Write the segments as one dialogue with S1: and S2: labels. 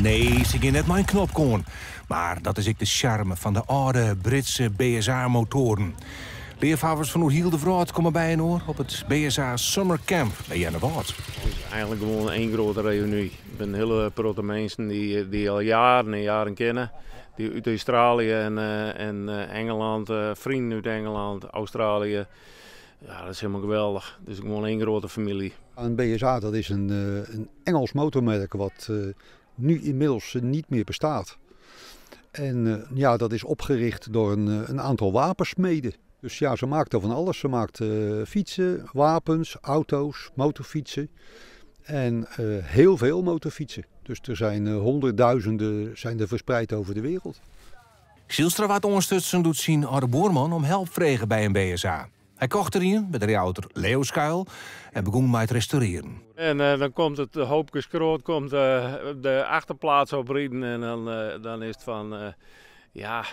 S1: Nee, ze ging net mijn knop kon. Maar dat is ook de charme van de oude Britse BSA-motoren. Leervrouwers van Oerhiel de Vroot komen bij hoor op het BSA Summer Camp bij Jennewaard.
S2: Het is eigenlijk gewoon één grote reunie. Ik ben hele grote mensen die al jaren en jaren kennen. Die uit Australië en Engeland, vrienden uit Engeland, Australië. Ja, dat is helemaal geweldig. Het is gewoon één grote familie.
S3: Een BSA dat is een Engels motormerk wat nu inmiddels niet meer bestaat. En ja, dat is opgericht door een aantal wapensmeden. Dus ja, ze maakt er van alles. Ze maakt fietsen, wapens, auto's, motorfietsen en heel veel motorfietsen. Dus er zijn honderdduizenden zijn er verspreid over de wereld.
S1: Zielstra wat ondersteunen doet zien oude boorman om help vregen bij een BSA. Hij kocht erin met de rijouder Leeuwskuil en begon met het restaureren.
S2: En dan komt het hoopje schroot, komt de achterplaats oprijden en dan is het van, ja,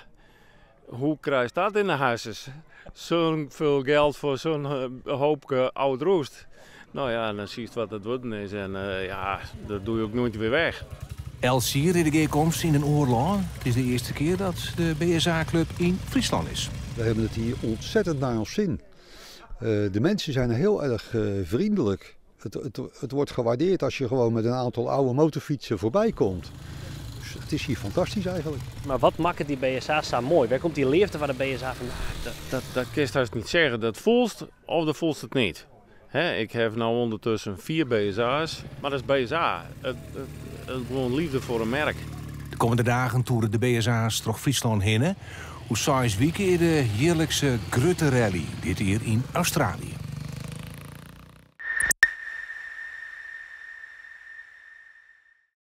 S2: hoe krijg je dat in de huisjes? Zo'n veel geld voor zo'n hoopje oud roest. Nou ja, dan zie je wat het worden is en ja, dat doe je ook nooit weer weg.
S1: Elsier in de komst in een oorlog. Het is de eerste keer dat de BSA-club in Friesland is.
S3: We hebben het hier ontzettend naar ons zin. De mensen zijn heel erg vriendelijk. Het wordt gewaardeerd als je gewoon met een aantal oude motorfietsen voorbij komt. Dus het is hier fantastisch eigenlijk.
S4: Maar wat maakt die BSA's zo mooi? Waar komt die leefte van de BSA vandaan?
S2: Dat kun je thuis niet zeggen. Dat voelt of dat voelt het niet. Ik heb nu ondertussen 4 BSA's, maar dat is BSA. Het gewoon liefde voor een merk.
S1: De komende dagen toeren de BSA's door Friesland heen. Hoe 6 weken in de heerlijkse Grutte Rally, dit hier in Australië.